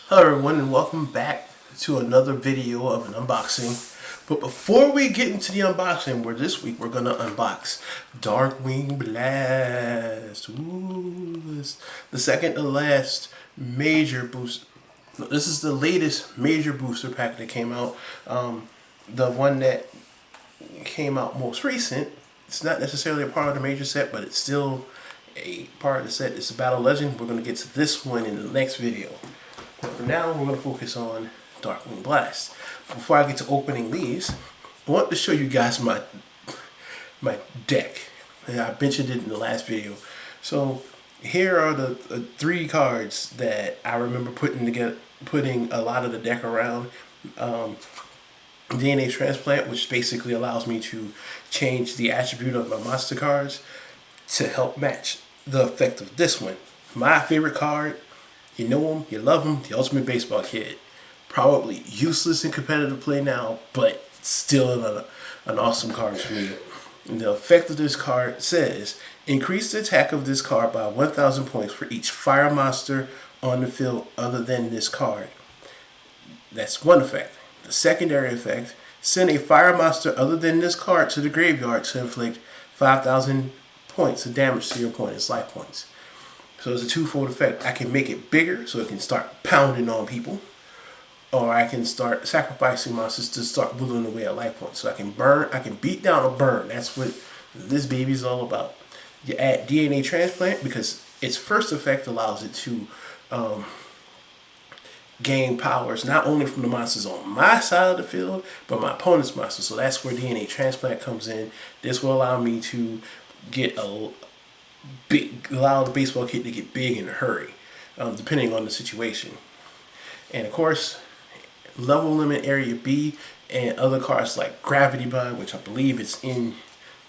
Hello everyone and welcome back to another video of an unboxing. But before we get into the unboxing, this week we're gonna unbox Darkwing Blast. Ooh, this the second to last major boost. No, this is the latest major booster pack that came out. The one that came out most recent. It's not necessarily a part of the major set, but it's still a part of the set. It's a Battle Legend. We're gonna get to this one in the next video. But for now, we're going to focus on Darkwing Blast. Before I get to opening these, I want to show you guys my deck. And I mentioned it in the last video. So here are the three cards that I remember putting a lot of the deck around. DNA Transplant, which basically allows me to change the attribute of my monster cards to help match the effect of this one. My favorite card. You know him, you love him, the Ultimate Baseball Kid. Probably useless in competitive play now, but still an awesome card for me. And the effect of this card says, increase the attack of this card by 1,000 points for each fire monster on the field other than this card. That's one effect. The secondary effect, send a fire monster other than this card to the graveyard to inflict 5,000 points of damage to your opponent's life points. So it's a twofold effect. I can make it bigger so it can start pounding on people, or I can start sacrificing monsters to start whittling away at life points. So I can burn, I can beat down or burn. That's what this baby's all about. You add DNA Transplant because its first effect allows it to gain powers not only from the monsters on my side of the field, but my opponent's monsters. So that's where DNA Transplant comes in. This will allow me to get allow the baseball kid to get big in a hurry, depending on the situation. And of course, level limit area B and other cards like Gravity Bind, which I believe is in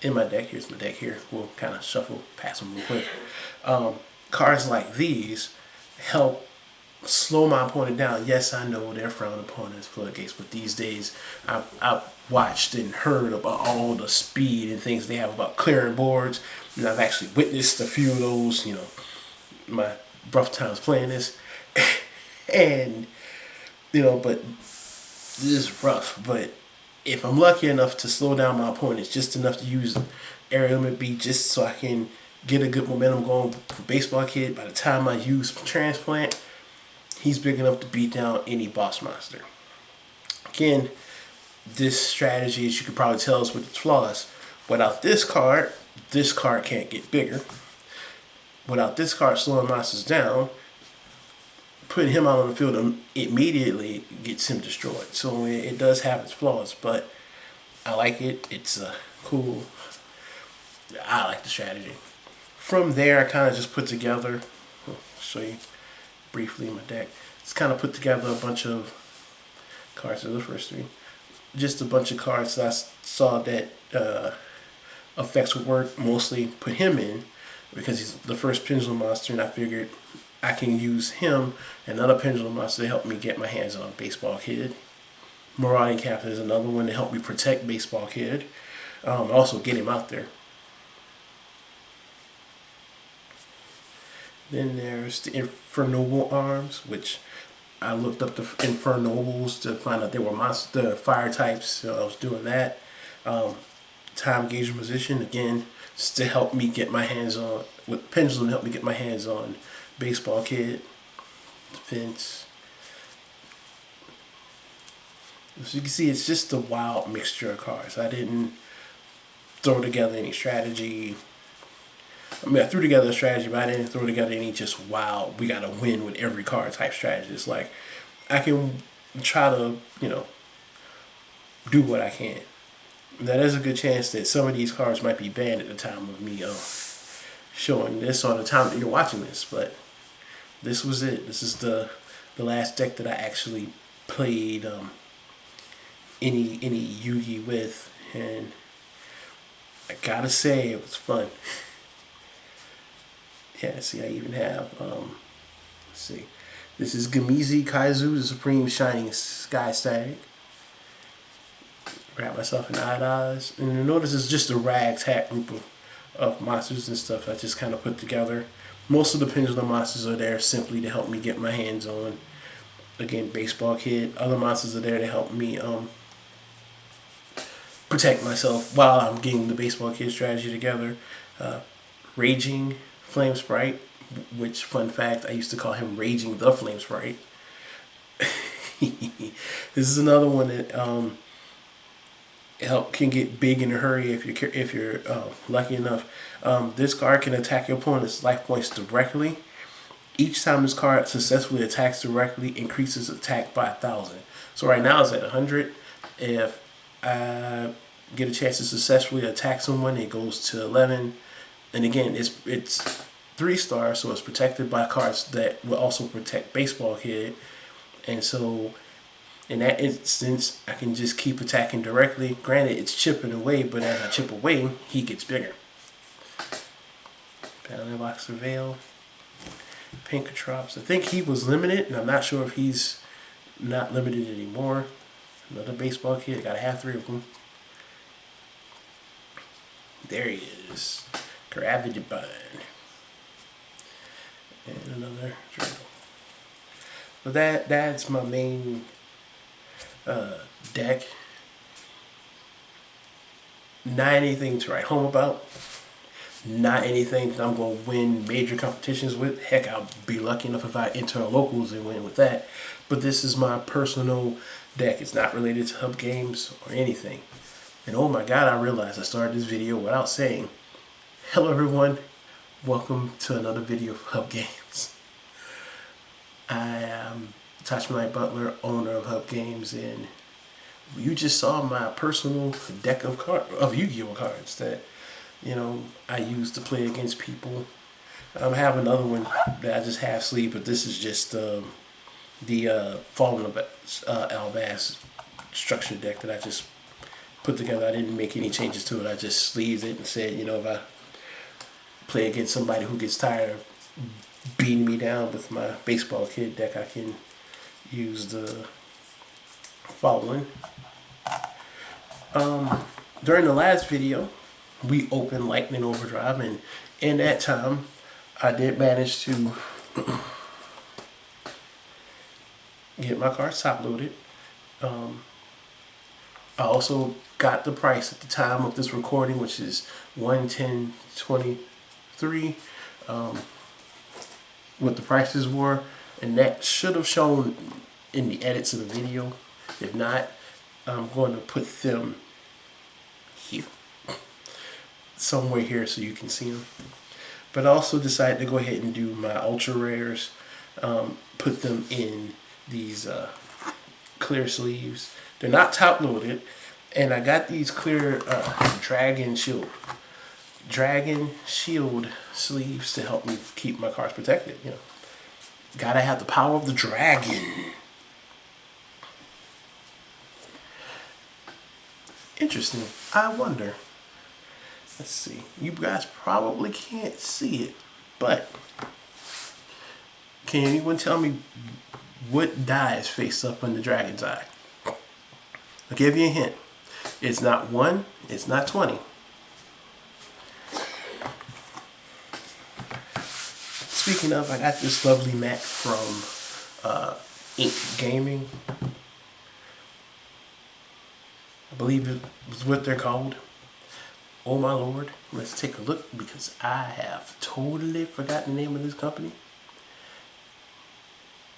my deck. Here's my deck here. We'll kind of shuffle past them real quick. Cards like these help slow my opponent down. Yes, I know they're frowned upon as floodgates, but these days I've watched and heard about all the speed and things they have about clearing boards, and I've actually witnessed a few of those, my rough times playing this. And, but this is rough, but if I'm lucky enough to slow down my opponents just enough to use area limit B just so I can get a good momentum going for Baseball Kid, by the time I use Transplant, he's big enough to beat down any boss monster. Again, this strategy, as you can probably tell, is with its flaws. Without this card can't get bigger. Without this card slowing monsters down, putting him out on the field immediately gets him destroyed. So it does have its flaws, but I like it. It's cool. I like the strategy. From there, I kind of just put together, I'll show you briefly my deck. It's kind of put together a bunch of cards. So the first three, just a bunch of cards that I saw that effects would work. Mostly put him in because he's the first pendulum monster, and I figured I can use him and another pendulum monster to help me get my hands on Baseball Kid. Marauding Captain is another one to help me protect Baseball Kid. Also get him out there. Then there's the Infernoble Arms, which I looked up the Infernobles to find out they were the fire types, so I was doing that. Time Gauge Position, again, just to help me get my hands on, with Pendulum to help me get my hands on Baseball Kid. Defense. As you can see, it's just a wild mixture of cards. I didn't throw together any strategy. I mean, I threw together a strategy, but I didn't throw together any just wild, we got to win with every card type strategy. It's like, I can try to, do what I can. Now, there's a good chance that some of these cards might be banned at the time of me showing this, or the time that you're watching this, but this was it. This is the last deck that I actually played any Yu-Gi with, and I gotta say, it was fun. Yeah, see, I even have, let's see. This is Gamizi Kaizu, the Supreme Shining Sky Static. Grab myself an Eyes. And you notice it's just a ragtag group of monsters and stuff I just kind of put together. Most of the Pendulum monsters are there simply to help me get my hands on again, baseball kid. Other monsters are there to help me protect myself while I'm getting the baseball kid strategy together. Raging Flame Sprite, which, fun fact, I used to call him Raging the Flame Sprite. This is another one that can get big in a hurry if you're lucky enough. This card can attack your opponent's life points directly. Each time this card successfully attacks directly, increases attack by 1,000. So right now it's at 100. If I get a chance to successfully attack someone, it goes to 11. And again, it's 3 stars, so it's protected by cards that will also protect Baseball Kid. And so in that instance, I can just keep attacking directly. Granted, it's chipping away, but as I chip away, he gets bigger. Battle Boxer Veil. Pinkatrops. I think he was limited, and I'm not sure if he's not limited anymore. Another baseball kid. Gotta have 3 of them. There he is. Gravity Bind. And another drill. But that's my main deck. Not anything to write home about. Not anything that I'm going to win major competitions with. Heck, I'll be lucky enough if I enter locals and win with that. But this is my personal deck. It's not related to Hub Games or anything. And oh my god, I realized I started this video without saying, hello everyone, welcome to another video of Hub Games. I am Touchmaniac Butler, owner of Hub Games, and you just saw my personal deck of Yu-Gi-Oh cards that I use to play against people. I have another one that I just half sleeve, but this is just the Fallen Albaz structure deck that I just put together. I didn't make any changes to it. I just sleeved it and said, if I play against somebody who gets tired of beating me down with my baseball kid deck, I can use the following. During the last video, we opened Lightning Overdrive, and in that time, I did manage to get my cards top loaded. I also got the price at the time of this recording, which is $110.23. What the prices were, and that should have shown in the edits of the video. If not, I'm going to put them here, somewhere here, so you can see them. But I also decided to go ahead and do my ultra rares, put them in these clear sleeves. They're not top loaded, and I got these clear Dragon Shield sleeves to help me keep my cards protected. Gotta have the power of the dragon. Interesting. I wonder. Let's see. You guys probably can't see it, but can anyone tell me what die is face up on the dragon's eye? I'll give you a hint. It's not 1, it's not 20. Speaking of, I got this lovely mat from Ink Gaming. I believe it was what they're called. Oh my lord, let's take a look, because I have totally forgotten the name of this company.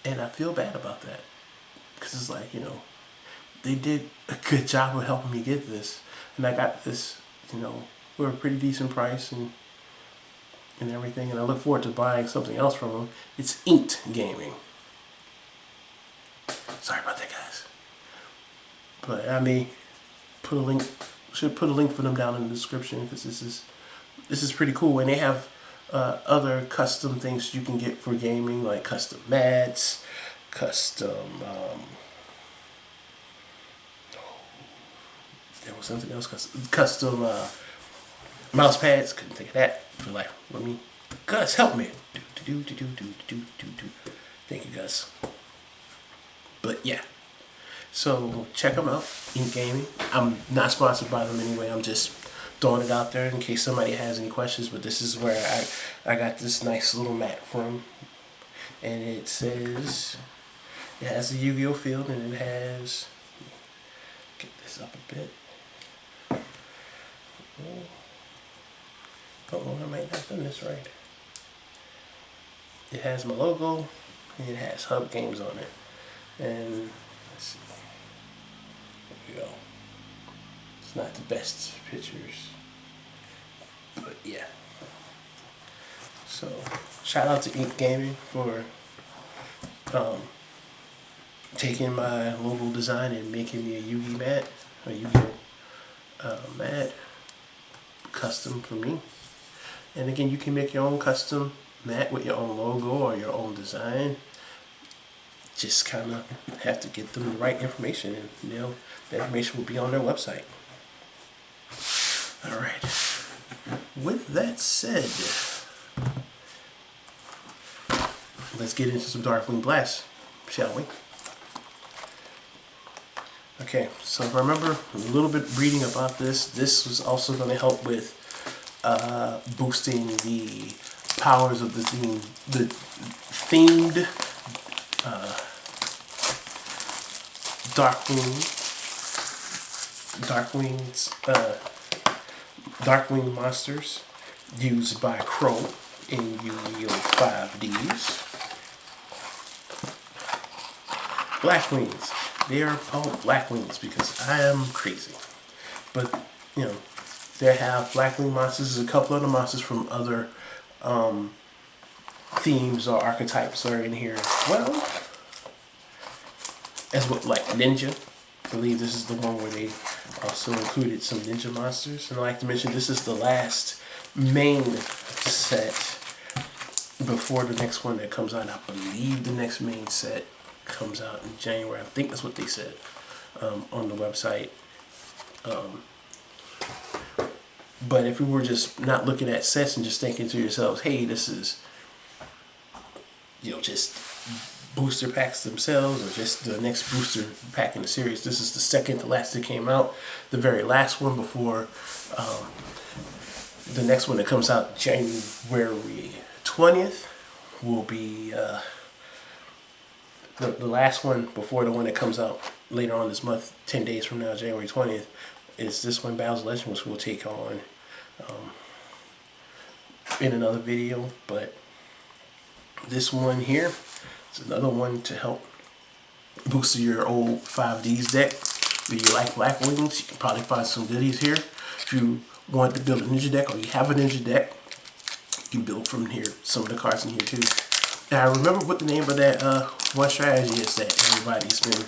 And I feel bad about that. Because it's like, they did a good job of helping me get this. And I got this, for a pretty decent price and everything. And I look forward to buying something else from them. It's Inked Gaming. Sorry about that, guys. But I may put a link, should put a link for them down in the description, because this is pretty cool. And they have other custom things you can get for gaming, like custom mats, custom there was something else, custom mouse pads. Couldn't think of that for life. Let me, Gus, help me. Thank you, Gus. But yeah, so check them out. Ink Gaming. I'm not sponsored by them anyway. I'm just throwing it out there in case somebody has any questions. But this is where I got this nice little mat from, and it says It has the Yu-Gi-Oh field, and it has, get this up a bit. Oh, I might not have done this right. It has my logo, and it has H.U.B games on it. And let's see. There we go. It's not the best pictures, but yeah. So shout out to Ink Gaming for taking my logo design and making me a Yu-Gi mat, a Yu-Gi-Oh mat, custom for me. And again, you can make your own custom mat with your own logo or your own design. Just kind of have to get them the right information, and the information will be on their website. All right. With that said, let's get into some Darkwing Blast, shall we? Okay, so if I remember a little bit reading about this, this was also going to help with boosting the powers of the themed Darkwing monsters used by Crow in Yu-Gi-Oh 5Ds. Blackwings. They are called Blackwings because I am crazy. But, they have Blackwing monsters. There's a couple other monsters from other themes or archetypes are in here as well. As well, like Ninja. I believe this is the one where they also included some ninja monsters. And I like to mention this is the last main set before the next one that comes out. I believe the next main set comes out in January. I think that's what they said on the website. But if we were just not looking at sets and just thinking to yourselves, hey, this is, just booster packs themselves or just the next booster pack in the series. This is the second to last that came out. The very last one before the next one that comes out January 20th will be the last one before the one that comes out later on this month, 10 days from now, January 20th, is this one, Battles Legend, which we'll take on in another video. But this one here, it's another one to help boost your old 5Ds deck. If you like Blackwings, you can probably find some goodies here. If you want to build a ninja deck or you have a ninja deck, you can build from here, some of the cards in here too. Now I remember what the name of that one strategy is that everybody's been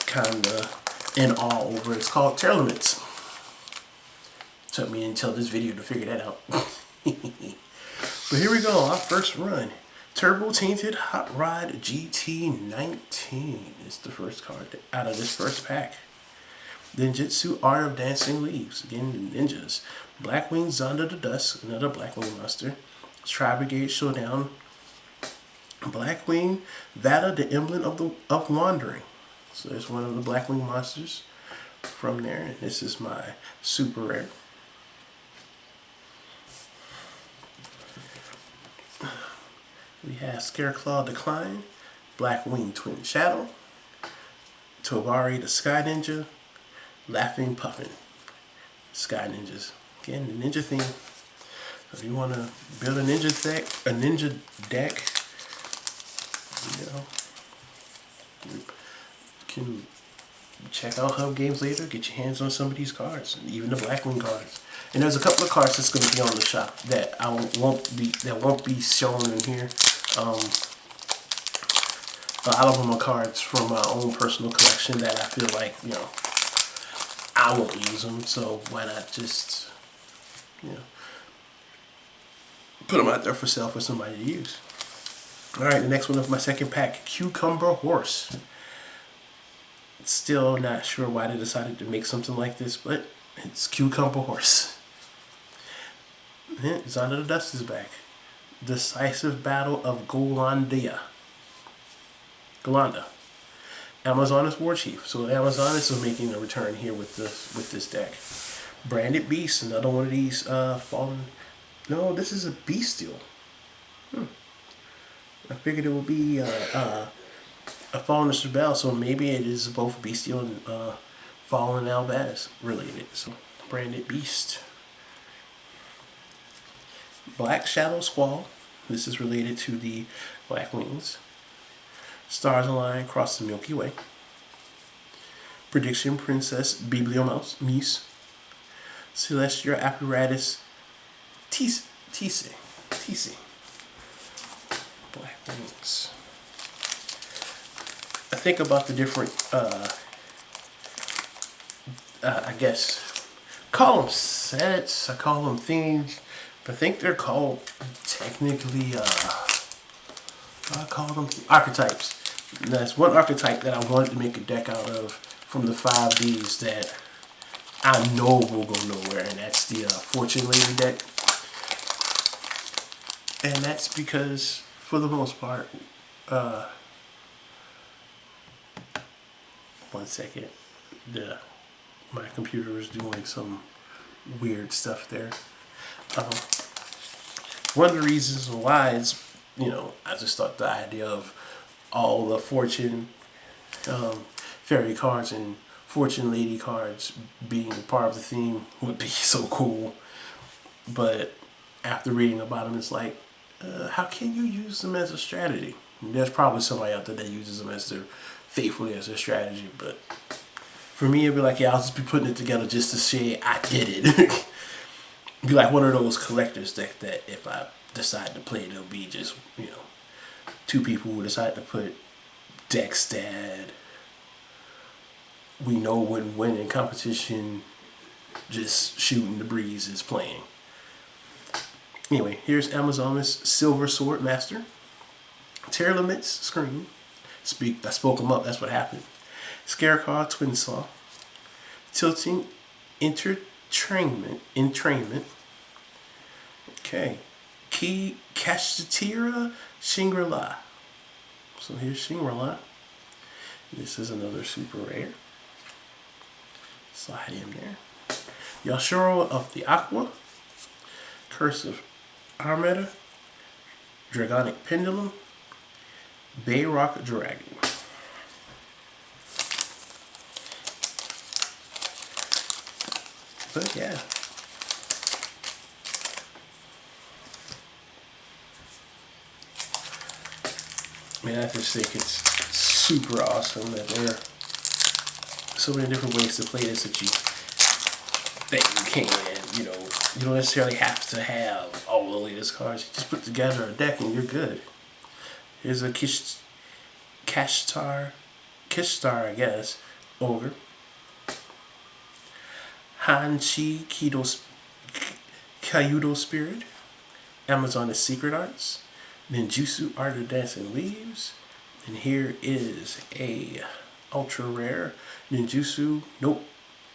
kind of in awe over. It's called Terror Limits. Took me until this video to figure that out. But here we go, our first run. Turbo Tainted Hot Rod GT19 is the first card out of this first pack. Ninjutsu Art of Dancing Leaves. Again, the ninjas. Blackwing Zonda the Dusk, another Blackwing monster. Tri Brigade Showdown. Blackwing Vada, the Emblem of Wandering. So there's one of the Blackwing monsters from there. And this is my super rare. We have Scareclaw Decline, Blackwing Twin Shadow, Tobari the Sky Ninja, Laughing Puffin, Sky Ninjas. Again, the ninja theme. So if you want to build a ninja deck, you can check out H.U.B games later, get your hands on some of these cards, and even the Blackwing cards. And there's a couple of cards that's going to be on the shop that won't be shown in here. A lot of them are cards from my own personal collection that I feel like, I won't use them, so why not just, put them out there for sale for somebody to use. Alright, the next one of my second pack, Cucumber Horse. Still not sure why they decided to make something like this, but it's Cucumber Horse. Zonda the Dust is back. Decisive Battle of Golanda. Amazoness War Chief. So Amazoness is making a return here with this deck. Branded Beast, another one of these fallen. No, this is a Beast Steel. I figured it would be a Fallen Bell, so maybe it is both Bestial and Fallen Albaz related. So branded beast. Black Shadow Squall. This is related to the Black Wings. Stars align across the Milky Way. Prediction Princess Bibliomuse. Celestial Apparatus Tise. Black Wings. I think about the different, I guess, call them sets, I call them themes, but I think they're called technically, I call them archetypes. And that's one archetype that I wanted to make a deck out of from the 5Ds that I know will go nowhere, and that's the Fortune Lady deck. And that's because, for the most part, one second, my computer is doing some weird stuff there. One of the reasons why is, I just thought the idea of all the Fortune Fairy cards and Fortune Lady cards being part of the theme would be so cool. But after reading about them, it's like, how can you use them as a strategy? There's probably somebody out there that uses them faithfully as a strategy, but for me, it'd be like, yeah, I'll just be putting it together just to say I did it. Be like one of those collectors that if I decide to play it, it'll be just, two people who decide to put decks that we know wouldn't win in competition, just shooting the breeze is playing. Anyway, here's Amazon's Silver Sword Master. Terralimits Scream. I spoke them up, that's what happened. Scarecrow Twin Saw. Tilting Entrainment. Okay. Key Kashtira Shangri-La. So here's Shangri-La. This is another super rare. Slide him there. Yashiro of the Aqua. Curse of Armada. Dragonic Pendulum. Bayrock Dragon. But yeah. Man, I just think it's super awesome that there are so many different ways to play this that you can. You don't necessarily have to have all the latest cards. You just put together a deck and you're good. Here's a Kishtar, I guess, Ogre. Hanchi Kayudo Spirit. Amazon's Secret Arts. Ninjutsu Art of Dancing Leaves. And here is a ultra rare Ninjutsu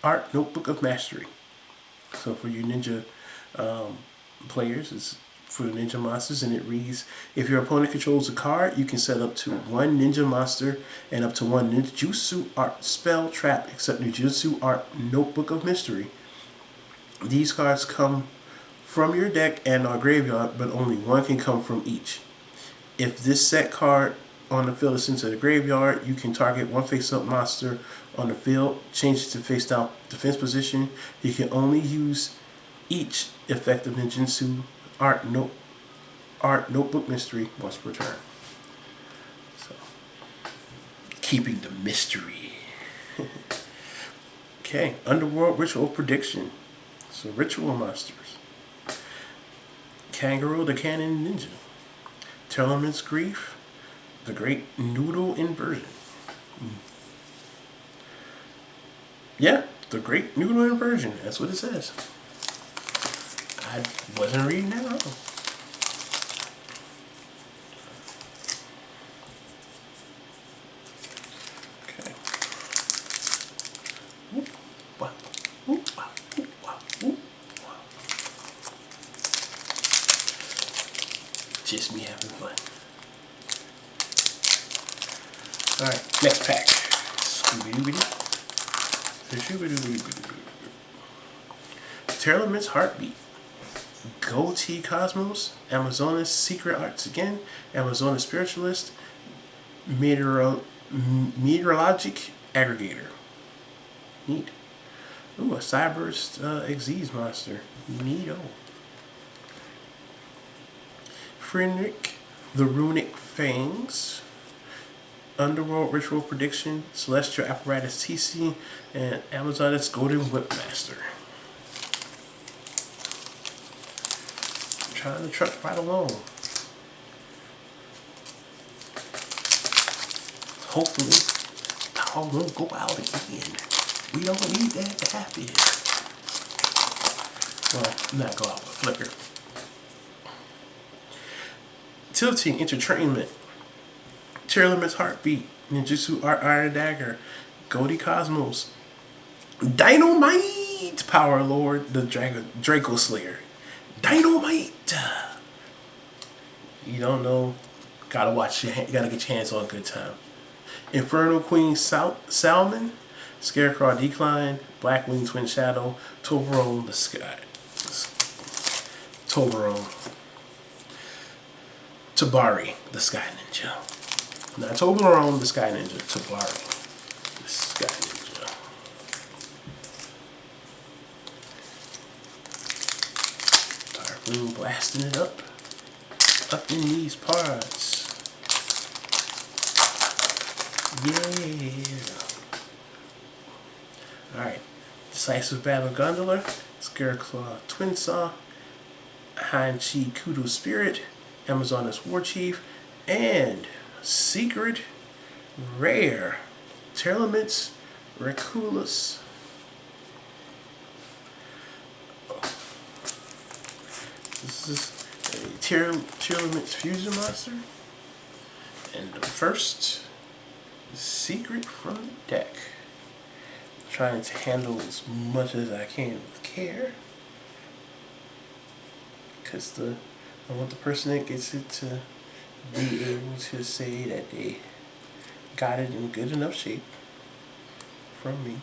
Art Notebook of Mastery. So for you ninja players, it's for the ninja monsters, and it reads, if your opponent controls a card, you can set up to one ninja monster and up to one ninjutsu art spell trap, except Ninjutsu Art Notebook of Mystery. These cards come from your deck and are graveyard, but only one can come from each. If this set card on the field is sent to the graveyard, you can target one face-up monster on the field, change it to face-down defense position. You can only use each effective ninjutsu Art Notebook Mystery once per turn. So, keeping the mystery. Okay, Underworld Ritual Prediction. So, Ritual Monsters. Kangaroo the Cannon Ninja. Terraliments Grief. The Great Noodle Inversion. Yeah, the Great Noodle Inversion. That's what it says. I wasn't reading that wrong. Okay. Whoop, wop, whoop, wop, whoop, wop, whoop, wop. Just me having fun. Alright, next pack. Scooby-Dooby-Doo. Terraliments Heartbeat. Goatee Cosmos. Amazon's Secret Arts again. Amazon's Spiritualist. Meteorologic Aggregator. Neat. Ooh, a Cyburst Xyz monster. Neato. Fenric, the Runic Fangs. Underworld Ritual Prediction, Celestial Apparatus TC, and Amazon's Golden Whipmaster. I'm trying to truck right along. Hopefully, I won't go out again. We don't need that to happen. Well, not go out, but flicker. Tilting Entertainment. Tearlimit's Heartbeat, Ninjutsu Art Iron Dagger, Goldie Cosmos, Dynamite Power Lord, the Draco Slayer. Dynamite! You don't know, gotta watch, gotta get your hands on Good Time. Infernal Queen Salmon, Scarecrow Decline, Blackwing Twin Shadow, Toblerone the Sky. Toblerone. Tabari, the Sky Ninja. Not Toblerone, the Sky Ninja. Tabari, the Sky Ninja. Darkwing blasting it up in these parts. Yeah. Alright. Decisive Battle Gondola, Scareclaw Twin Saw, Han-Chi Kudo Spirit, Amazoness War Chief, and Secret Rare Tearlimit's Reculus. This is a Tearlimit's Fusion Monster. And the first secret from the deck. Trying to handle as much as I can with care. Because I want the person that gets it to be able to say that they got it in good enough shape from me.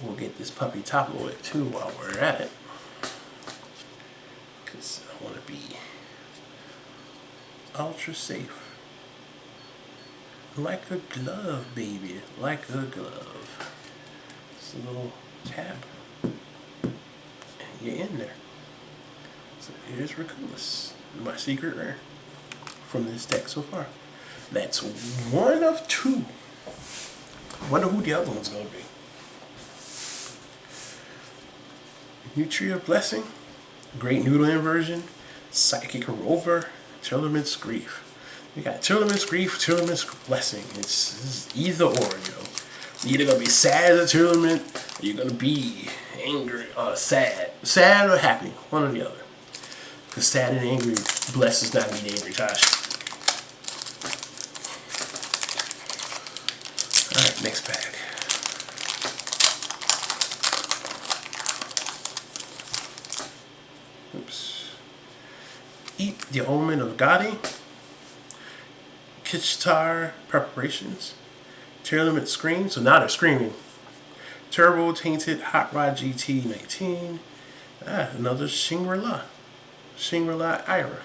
We'll get this puppy top loaded too while we're at it, because I want to be ultra safe. Like a glove, baby. Like a glove. Just a little tap and you're in there. So here's Reculus, my secret rare from this deck so far. That's one of two. Wonder who the other one's gonna be. Nutria Blessing, Great Noodle Inversion, Psychic Rover, Tearlimit's Grief. We got Tearlimit's Grief, Tearlimit's Blessing. It's either or, yo. You're either gonna be sad as a Tearlimit, or you're gonna be angry, sad. Sad or happy, one or the other. Because sad and angry, blessed does not mean angry, Tosh. Alright, next pack. Oops. Eat the Omen of Gotti. Kitchtar Preparations. Tearlimit Scream, so now they're screaming. Turbo Tainted Hot Rod GT 19. Another Shangri-La. Shangri-La Ira.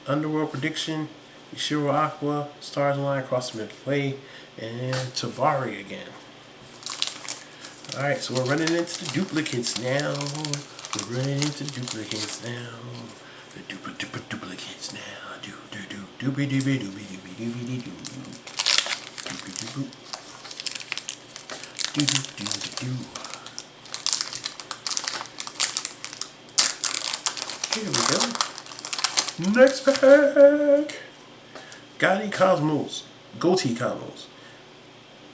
Underworld Prediction, Ishiro Aqua, Stars Align Across the Milky Way, and Tabari again. Alright, so we're running into the duplicates now. We're running into duplicates now. The duplicates now. Doopy doopy doopy doopy doopy doo. Doopy doopy. Doo doo doo doo. Here we go. Next pack. Gotti Cosmos. Goatee Cosmos.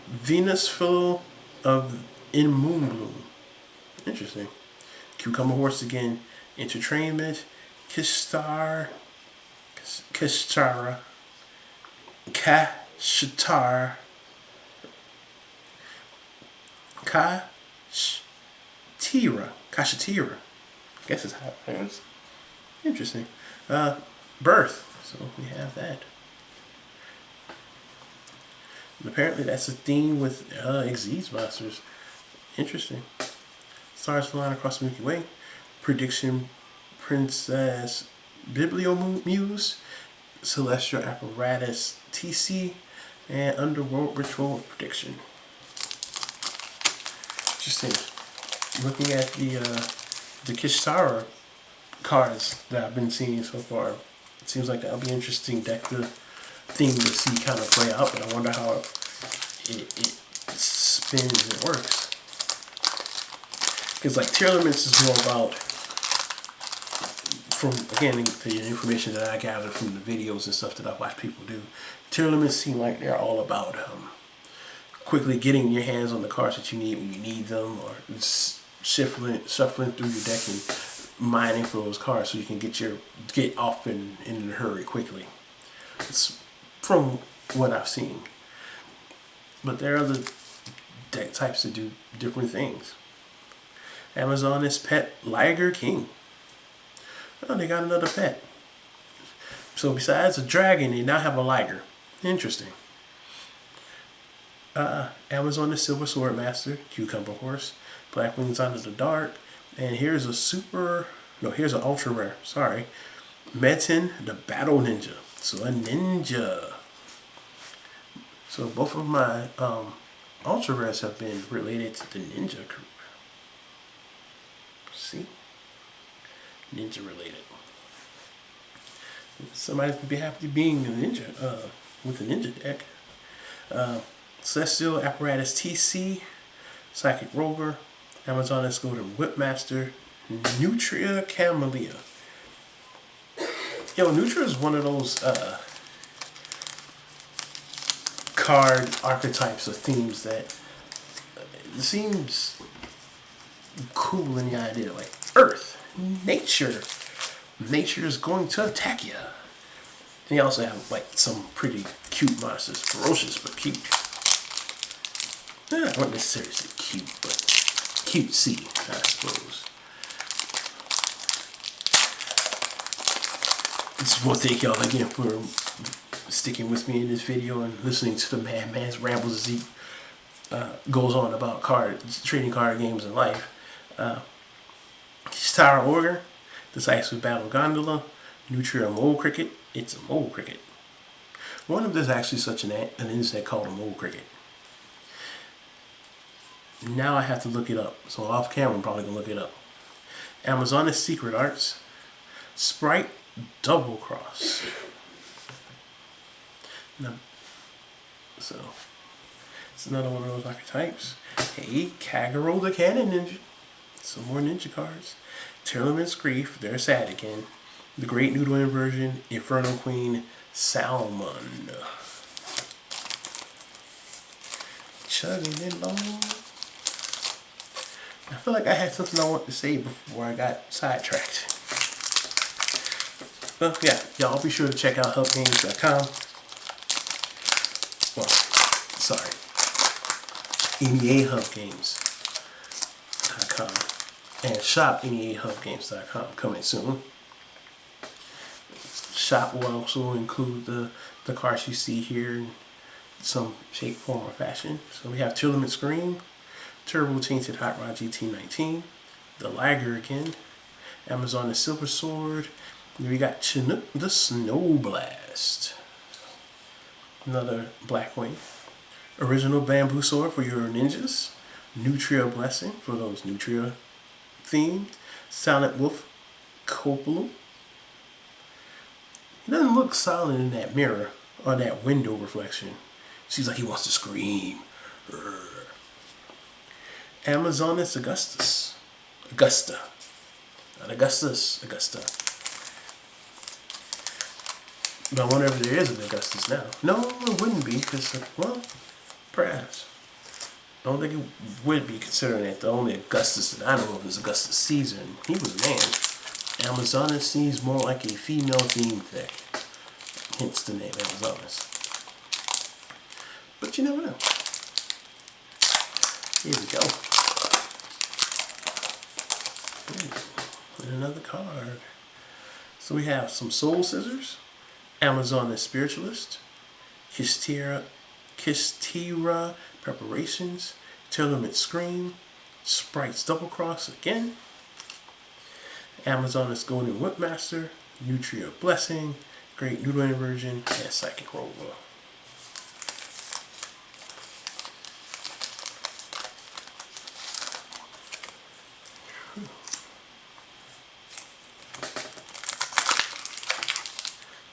Venus Fill of in Moon Bloom. Interesting. Cucumber Horse again. Entertainment. Kishara. Kashtira. Kashtira. Kashtira. I guess it's how it pronounced. Interesting. Birth. So we have that. And apparently that's a theme with Xyz monsters. Interesting. Stars Align Across the Milky Way. Prediction Princess Bibliomuse. Celestial Apparatus TC, and Underworld Ritual Prediction. Interesting. Looking at the Kishtara cards that I've been seeing so far, it seems like that'll be an interesting deck theme to see kind of play out, but I wonder how it spins and works. Because like tier limits is more about, from again the information that I gathered from the videos and stuff that I watch people do, tier limits seem like they're all about quickly getting your hands on the cards that you need when you need them, or shuffling through your deck and mining for those cards so you can get off in a hurry quickly. It's from what I've seen. But there are other deck types that do different things. Amazoness pet Liger King. Oh, they got another pet. So besides a dragon, they now have a liger. Interesting. Amazoness Silver Sword Master, Cucumber Horse, Black Wings Under the Dark, and here's here's an ultra rare. Sorry, Metin the Battle Ninja. So a ninja. So both of my ultra rares have been related to the ninja group. See? Ninja related. Somebody's gonna be happy being a ninja with a ninja deck. Celestial Apparatus TC, Psychic Rover, Amazoness Golden Whipmaster, Nutria Camellia. Yo, Nutria is one of those card archetypes or themes that seems cool in the idea. Like Earth, nature is going to attack you. And you also have like some pretty cute monsters, ferocious but cute. Not necessarily cute, but cutesy, I suppose. Just want to thank y'all again for sticking with me in this video and listening to the man's rambles as he goes on about trading card games and life. Star Ogre, Decisive Battle Gondola, Nutria Mole Cricket. It's a mole cricket. I wonder if there's actually such an insect called a mole cricket. Now I have to look it up. So off camera, I'm probably going to look it up. Amazoness Secret Arts, Sprite Double Cross. No. So, it's another one of those archetypes. Hey, Kagero the Cannon Ninja. Some more ninja cards. Tearlament's Grief, they're sad again. The Great Noodle Inversion, Infernal Queen, Salmon. Chugging it along. I feel like I had something I wanted to say before I got sidetracked. Well, yeah, y'all be sure to check out HUBgames.com. Well, sorry. NEAHubgames.com. And shop NEAHubgames.com coming soon. Shop will also include the cards you see here in some shape, form, or fashion. So we have Tearlament Scream, Turbo Tainted Hot Rod GT19, the Liger again, Amazoness Silver Sword, and we got Chinook the Snow Blast, another Black Wing, Original Bamboo Sword for your ninjas, Nutria Blessing for those Nutria themed, Silent Wolf Coppola. He doesn't look silent in that mirror or that window reflection. Seems like he wants to scream. Amazoness Augusta. Not Augustus, Augusta. But I wonder if there is an Augustus now. No, it wouldn't be, because, well, perhaps. I don't think it would be, considering that the only Augustus that I know of is Augustus Caesar, and he was a man. Amazoness seems more like a female-themed thing. Hence the name Amazoness. But you never know. Here we go. Ooh, and another card. So we have some Soul Scissors, Amazoness Spiritualist, Kistira Preparations, Tearlament Scream, Sprite's Double Cross again, Amazoness Golden Whipmaster, Nutria Blessing, Great Noodle Inversion, and Psychic Rover.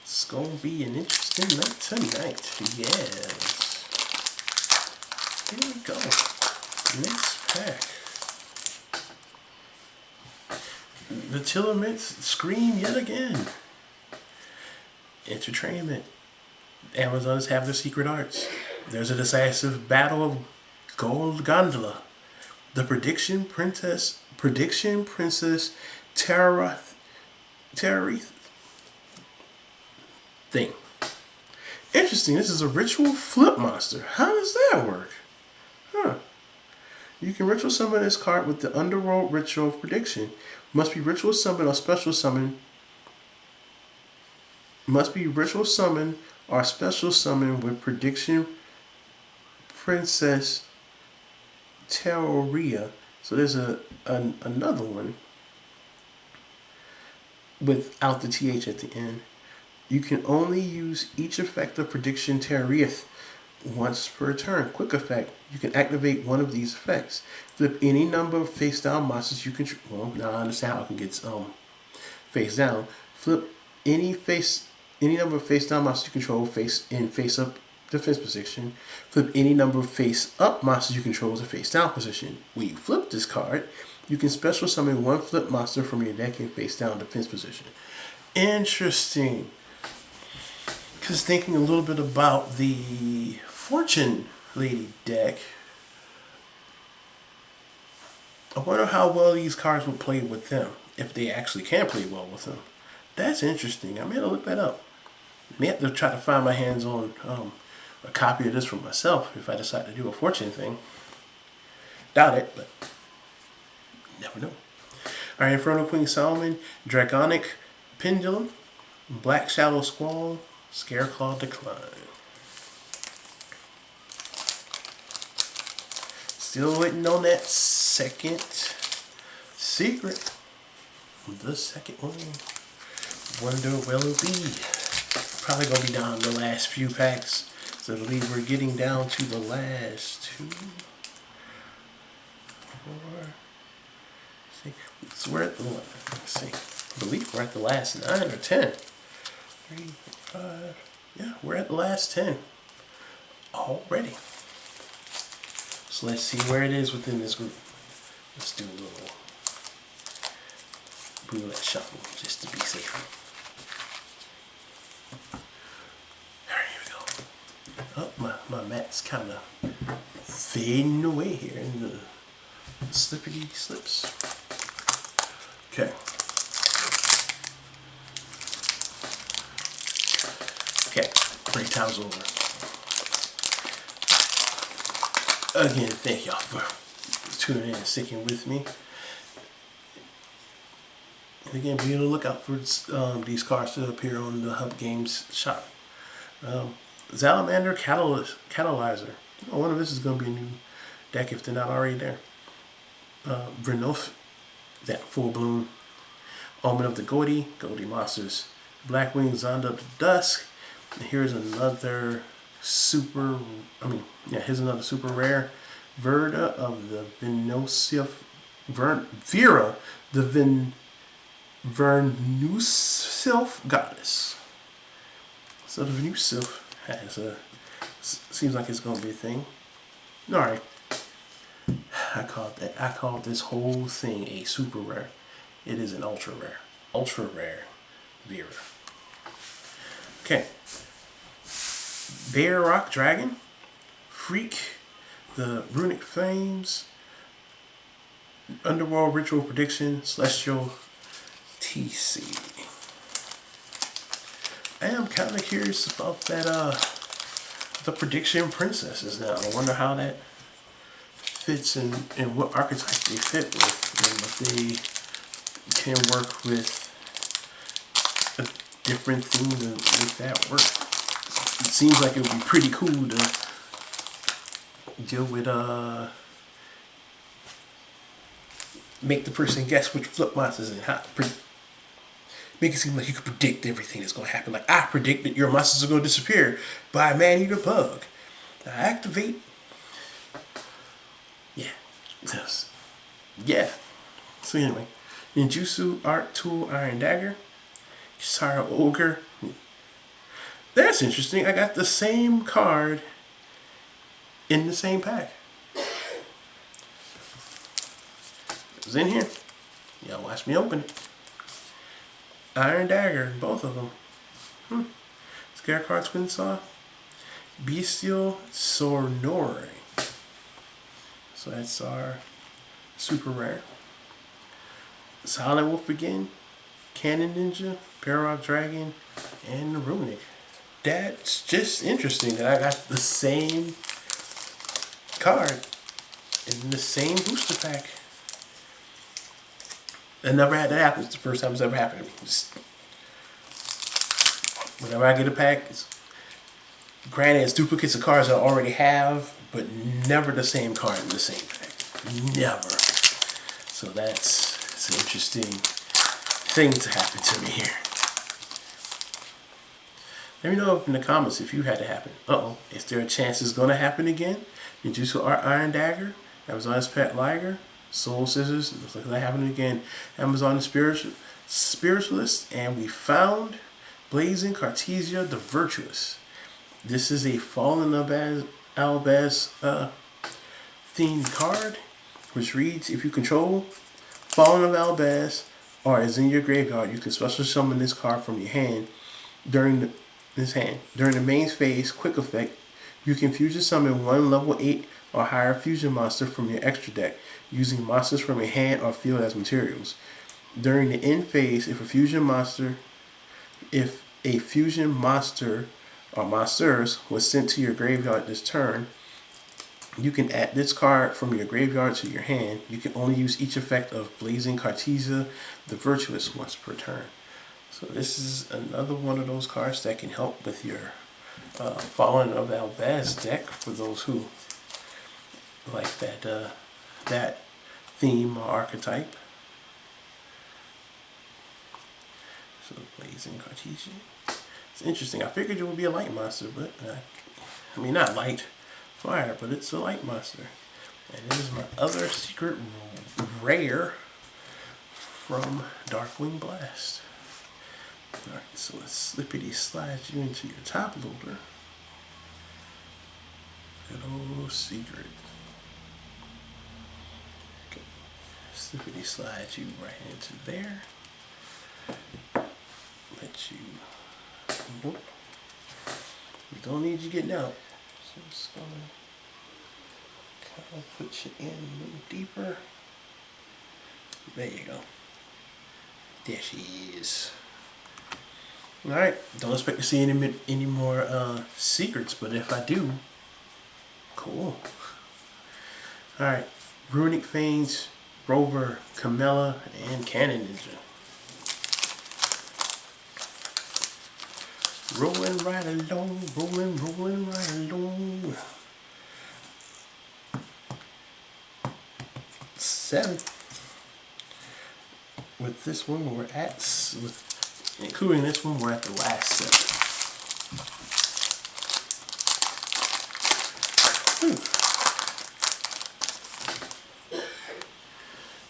It's gonna be an interesting night tonight. Yes. Here we go. Next pack. The Tillerments scream yet again. Entertainment. Amazons have their secret arts. There's a decisive battle of Gold Gondola. The Prediction Princess Terra thing. Interesting. This is a ritual flip monster. How does that work? Huh. You can ritual summon this card with the Underworld Ritual of Prediction. Must be ritual summon or special summon. Must be ritual summon or special summon with Prediction Princess Terroria. So there's another one without the TH at the end. You can only use each effect of Prediction Terroria once per turn. Quick effect. You can activate one of these effects. Flip any number of face down monsters you control. Well, now I understand how it can get face down. Flip any number of face down monsters you control face up defense position. Flip any number of face up monsters you control as a face down position. When you flip this card, you can special summon one flip monster from your deck in face down defense position. Interesting. Because thinking a little bit about the Fortune Lady deck, I wonder how well these cards will play with them, if they actually can play well with them. That's interesting. I'm going to look that up. I may have to try to find my hands on a copy of this for myself if I decide to do a Fortune thing. Doubt it, but never know. Alright, Inferno Queen Solomon, Dragonic Pendulum, Black Shadow Squall, Scareclaw Decline. Still waiting on that second secret. The second one. Wonder will it be? Probably gonna be down the last few packs. So I believe we're getting down to the last 2, 4, 6. So we're at the let's see. I believe we're at the last 9 or 10. 3, 4, 5. Yeah, we're at the last 10 already. So let's see where it is within this group. Let's do a little roulette shuffle just to be safe. There we go. Oh, my mat's kind of fading away here in the slippity slips. Okay. Okay, break time's over. Again, thank y'all for tuning in and sticking with me. And again, be on the lookout for these cards to appear on the H.U.B Games shop. Salamander Catalyzer. I wonder if this is going to be a new deck if they're not already there. Vernoth, that full bloom. Omen of the Goldie Monsters. Blackwing Zonda of the Dusk. And here's another here's another super rare. Verda of the Vera, the Vernusylph Goddess. So the Vernusylph has seems like it's gonna be a thing. Alright. I called this whole thing a super rare. It is an ultra rare. Ultra rare Vera. Okay. Bear Rock Dragon, Freak, the Runic Flames, Underworld Ritual Prediction, Celestial TC. I am kind of curious about that, the Prediction Princesses now. I wonder how that fits and what archetype they fit with, and if they can work with a different theme to make that work. It seems like it would be pretty cool to deal with make the person guess which flip monsters and how make it seem like you can predict everything that's going to happen. Like, I predict that your muscles are going to disappear by man-eater bug. I activate. Yeah. Yes. Yeah. So anyway, Ninjutsu Art Tool Iron Dagger. Kisara Ogre. That's interesting. I got the same card in the same pack. It was in here. Y'all watch me open it. Iron Dagger, both of them. Scarecrow Twin Saw. Bestial Sornore. So that's our super rare. Silent Wolf again. Cannon Ninja. Parrock Dragon. And the Runic. That's just interesting that I got the same card in the same booster pack. I never had that happen. It's the first time it's ever happened to me. Just, whenever I get a pack, granted it's duplicates of cards I already have, but never the same card in the same pack. Never. So that's an interesting thing to happen to me here. Let me know in the comments if you had to happen. Is there a chance it's going to happen again? Ninjutsu Art Iron Dagger, Amazon's Pet Liger, Soul Scissors, looks like that happening again. Amazon Spiritualist, and we found Blazing Cartesia the Virtuous. This is a Fallen of Albaz themed card, which reads, if you control Fallen of Albaz or is in your graveyard, you can special summon this card from your hand during the main phase quick effect. You can fusion summon one level 8 or higher fusion monster from your extra deck using monsters from your hand or field as materials. During the end phase, if a fusion monster or monsters was sent to your graveyard this turn, you can add this card from your graveyard to your hand. You can only use each effect of Blazing Cartesia the Virtuous once per turn. So this is another one of those cards that can help with your Fallen of Albaz deck for those who like that theme or archetype. So Blazing Cartesia. It's interesting. I figured it would be a light monster, but I mean not light fire, but it's a light monster. And this is my other secret rare from Darkwing Blast. Alright, so let's slippity slide you into your top loader. Good old secret. Okay. Slippity slide you right into there. Let you. Nope. We don't need you getting out. So it's gonna kind of put you in a little deeper. There you go. There she is. Alright, don't expect to see any more secrets, but if I do, cool. Alright, Runic Fangs, Rover, Camella, and Cannon Ninja. Rolling right along, rolling right along. 7. With this one, we're at, including this one, we're at the last 7.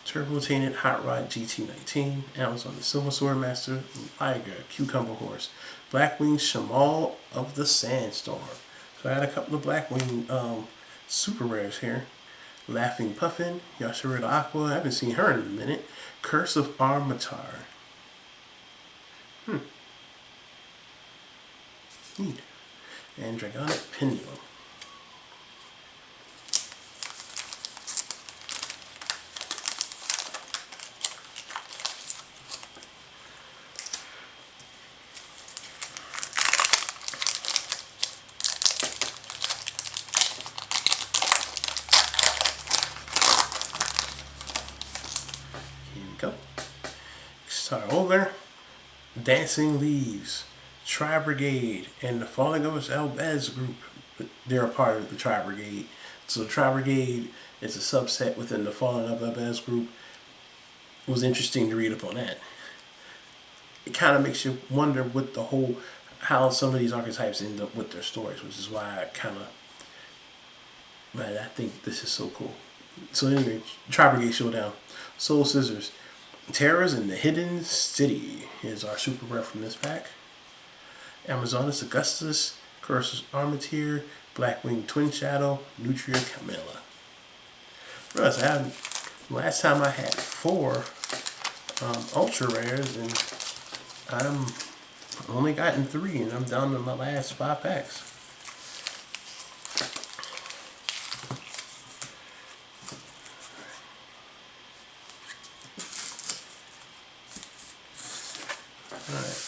Turbo Tainted Hot Rod GT19, Amazon the Silver Sword Master, Liger, Cucumber Horse, Blackwing Shamal of the Sandstorm. So I had a couple of Blackwing super rares here. Laughing Puffin, Yashirida Aqua, I haven't seen her in a minute. Curse of Armatar. Neat. And Dragonic Pendulum. Here we go. Start over. Dancing Leaves, Tri Brigade, and the Falling of Albaz group. They're a part of the Tri Brigade. So Tri Brigade is a subset within the Falling of Albaz group. It was interesting to read up on that. it kind of makes you wonder what the whole, how some of these archetypes end up with their stories, which is why I kind of, man, I think this is so cool. So anyway, Tri-Brigade Showdown. Soul Scissors. Terrors in the Hidden City is our super rare from this pack. Amazonas Augustus, Cursus Armateer, Blackwing Twin Shadow, Nutria Camilla. Realize last time I had 4 ultra rares, and I'm only gotten 3, and I'm down to my last 5 packs. Alright.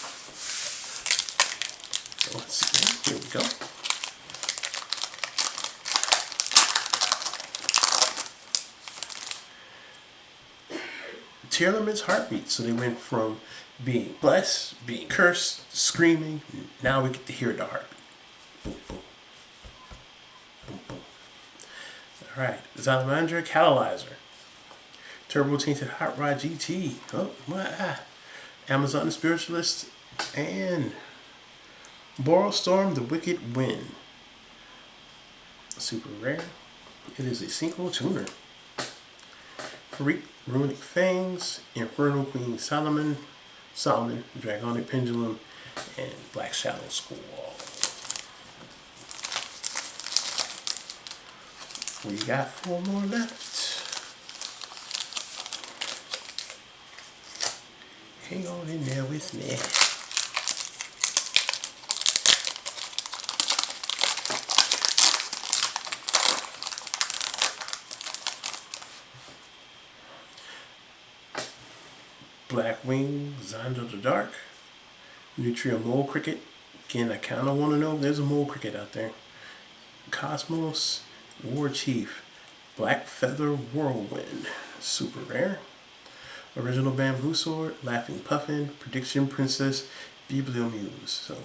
So let's see. Here we go. Tearlament's Heartbeat. So they went from being blessed, being cursed, screaming. Now we get to hear the heartbeat. Boom, boom. Boom, boom. Alright. Salamandra Catalyzer. Turbo Tainted Hot Rod GT. Oh, my. Amazon Spiritualist. And Borrowstorm the Wicked Wind. Super rare. It is a synchro tuner. Farik Runic Fangs, Infernal Queen Solomon, Dragonic Pendulum, and Black Shadow Squall. We got 4 more left. Hang on in there with me. Blackwing, Zondo the Dark, Nutria Mole Cricket. Again, I kind of want to know if there's a Mole Cricket out there. Cosmos, War Chief, Black Feather Whirlwind, super rare. Original Bamboo Sword, Laughing Puffin, Prediction Princess, Bibliomuse. So,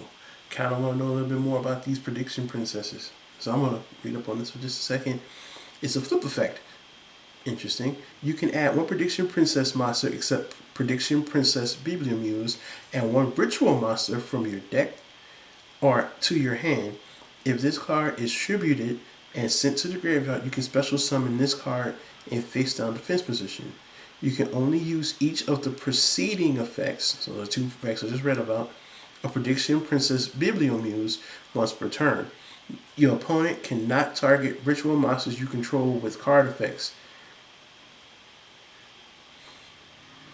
kind of want to know a little bit more about these Prediction Princesses. So I'm going to read up on this for just a second. It's a flip effect. Interesting. You can add 1 Prediction Princess monster except Prediction Princess Bibliomuse and 1 Ritual monster from your deck or to your hand. If this card is tributed and sent to the graveyard, you can special summon this card in face down defense position. You can only use each of the preceding effects, so the 2 effects I just read about, a Prediction Princess Bibliomuse once per turn. Your opponent cannot target ritual monsters you control with card effects.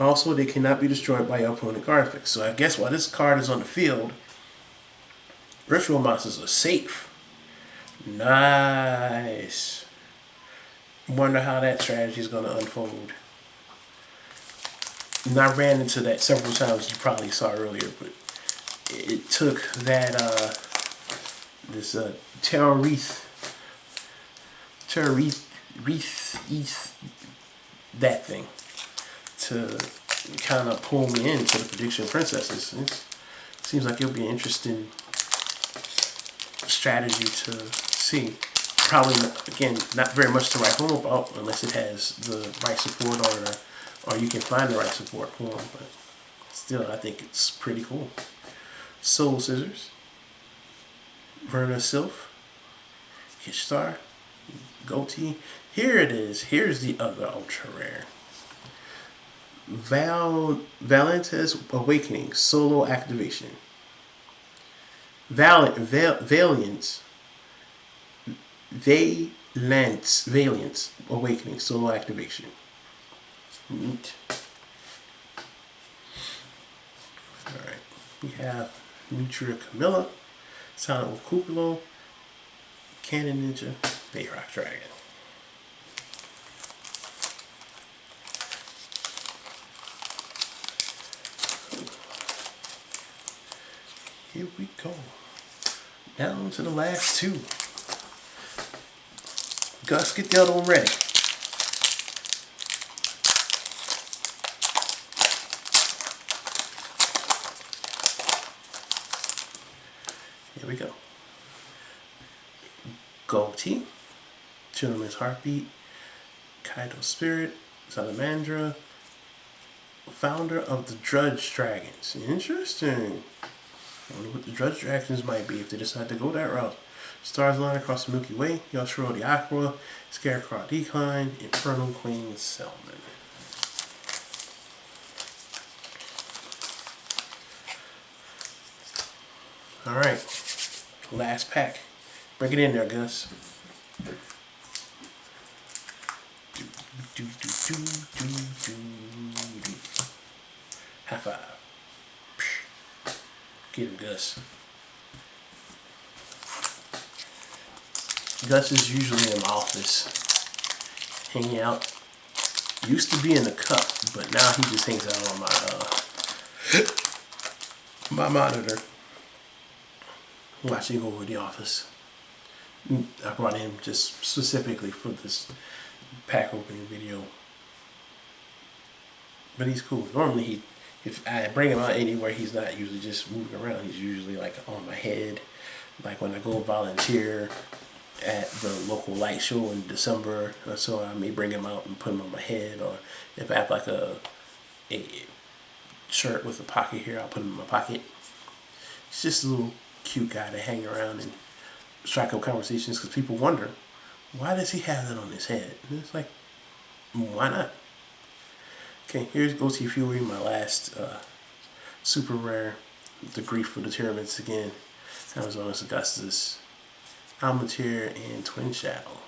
Also, they cannot be destroyed by your opponent card effects. So I guess while this card is on the field, ritual monsters are safe. Nice. Wonder how that strategy is going to unfold. And I ran into that several times, you probably saw earlier, but it took that, this Terror Wreath, that thing, to kind of pull me into the Prediction Princesses. It seems like it'll be an interesting strategy to see. Probably, again, not very much to write home about unless it has the right support or you can find the right support for them. But still, I think it's pretty cool. Soul Scissors, Verna Sylph, Ishtar, Goatee. Here it is. Here's the other ultra rare. Valente's Awakening, solo activation. Valiance Awakening, solo activation. Neat. Alright, we have Nutria Camilla, Silent Cupulo, Cannon Ninja, Bayrock Dragon. Here we go. Down to the last 2. Gus, get the other one ready. Here we go. Goatee, Gentleman's Heartbeat, Kaido Spirit, Salamandra, founder of the Drudge Dragons. Interesting. I wonder what the Drudge Dragons might be if they decide to go that route. Stars line across the Milky Way, Yoshiro the Aqua, Scarecrow Decline, Infernal Queen Selman. Alright, last pack. Break it in there, Gus. High five. Get him, Gus. Gus is usually in my office, hanging out. Used to be in the cup, but now he just hangs out on my monitor, watching over The Office. I brought him just specifically for this pack opening video, but he's cool. Normally, if I bring him out anywhere, he's not usually just moving around. He's usually like on my head, like when I go volunteer at the local light show in December, so I may bring him out and put him on my head, or if I have like a shirt with a pocket here, I'll put him in my pocket. He's just a little cute guy to hang around and strike up conversations, because people wonder, why does he have that on his head? And it's like, why not? Okay, here's Goatee Fury, my last super rare, the Grief for the Tyranids again, Amazonas Augustus, Almatyr, and Twin Shadow.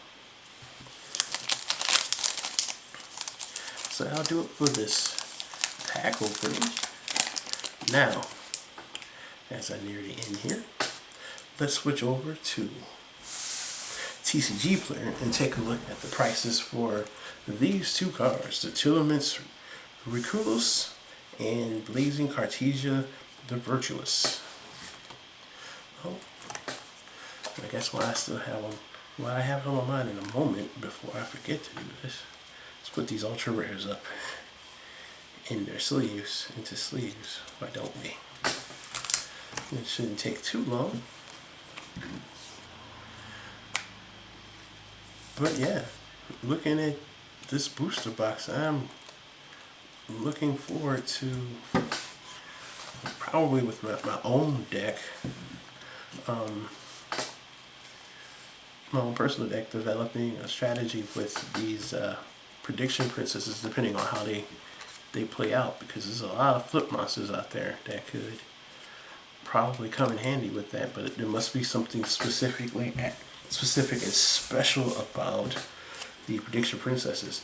So I'll do it for this pack opening. Now, as I near the end here, let's switch over to TCG Player and take a look at the prices for these two cards, the Tillamont's Ridiculous and Blazing Cartesia the Virtuous. Oh, I guess while I still have them, while I have it on my mind in a moment before I forget to do this, let's put these ultra rares up in their sleeves, into sleeves. Why don't we? It shouldn't take too long. But yeah, looking at this booster box, I'm looking forward to probably with my own deck, my own personal deck, developing a strategy with these prediction princesses, depending on how they play out, because there's a lot of flip monsters out there that could probably come in handy with that, but there must be something specific and special about the prediction princesses.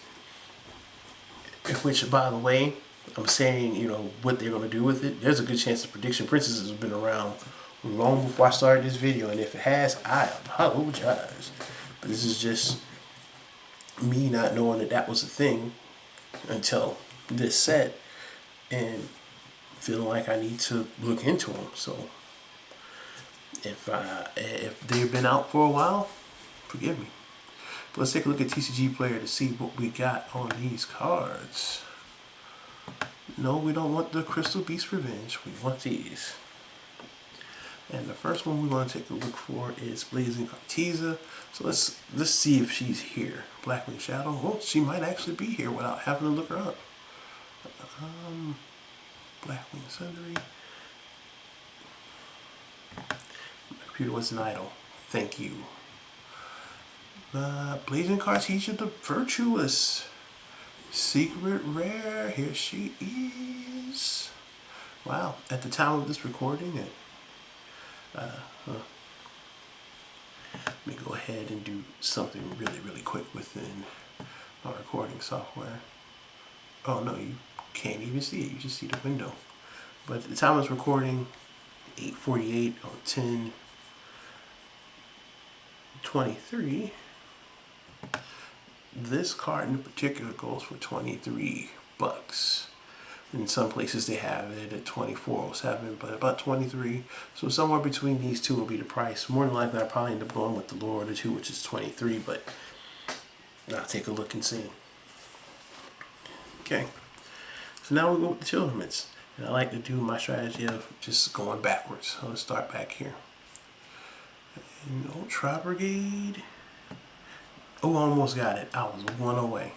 Which, by the way, I'm saying, what they're going to do with it. There's a good chance the prediction princesses have been around long before I started this video, and if it has, I apologize. But this is just me not knowing that was a thing until this set, and feeling like I need to look into them. So if they've been out for a while, forgive me. But let's take a look at TCG Player to see what we got on these cards. No, we don't want the Crystal Beast Revenge. We want these. And the first one we want to take a look for is Blazing Cartesia. So let's see if she's here. Blackwing Shadow. Oh, she might actually be here without having to look her up. Blackwing Sundry. My computer wasn't idle. Thank you. Blazing Cartesia the Virtuous. Secret rare. Here she is. Wow. At the time of this recording, let me go ahead and do something really, really quick within my recording software. Oh no, you can't even see it. You just see the window. But at the time of this recording, 8:48 on 10/23. This card in particular goes for $23. In some places they have it at $24.07, but about 23. So somewhere between these two will be the price. More than likely, I'll probably end up going with the lower of the two, which is 23. But I'll take a look and see. Okay. So now we go with the Tillamont's, and I like to do my strategy of just going backwards. So let's start back here. And Ultra Brigade. Oh, almost got it. I was one away.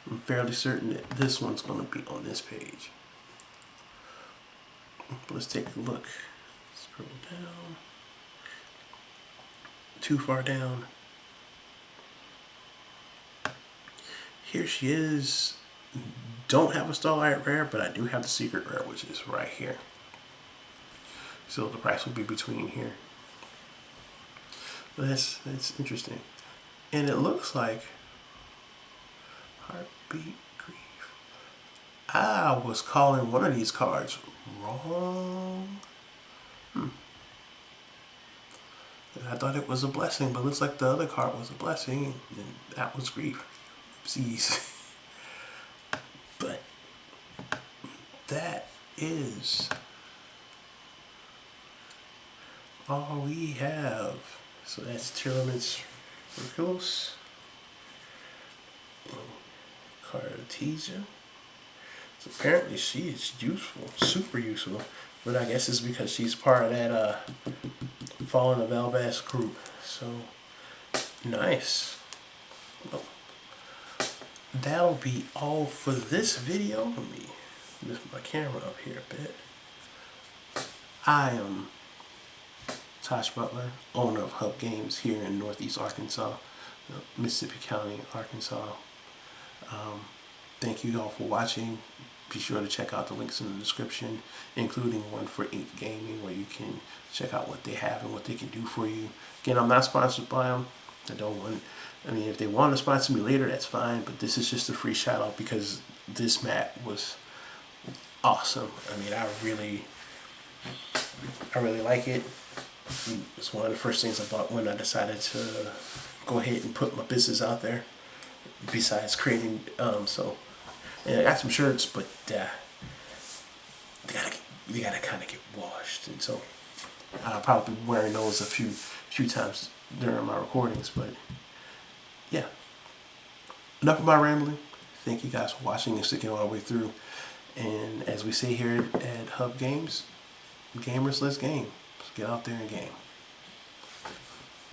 I'm fairly certain that this one's going to be on this page. Let's take a look. Scroll down. Too far down. Here she is. Don't have a Starlight Rare, but I do have the Secret Rare, which is right here. So the price will be between here. But that's interesting. And it looks like Heartbeat Grief. I was calling one of these cards wrong. I thought it was a blessing, but it looks like the other card was a blessing, and that was grief. Oopsies. But that is all we have. So that's Tyramans Ridiculous. Cartesia. So apparently she is useful, super useful. But I guess it's because she's part of that Fallen of Albas group. So nice. Well, that'll be all for this video. Let me lift my camera up here a bit. I am Tosh Butler, owner of H.U.B Games here in Northeast Arkansas, Mississippi County, Arkansas. Thank you all for watching. Be sure to check out the links in the description, including one for Ink Gaming, where you can check out what they have and what they can do for you. Again, I'm not sponsored by them. I mean, if they want to sponsor me later, that's fine, but this is just a free shout out because this mat was awesome. I mean, I really like it. It's one of the first things I bought when I decided to go ahead and put my business out there, besides creating, and I got some shirts, but they gotta kind of get washed, and so I'll probably be wearing those a few times during my recordings. But yeah, enough of my rambling. Thank you guys for watching and sticking all the way through. And as we say here at H.U.B Games, gamers, let's game. Let's get out there and game.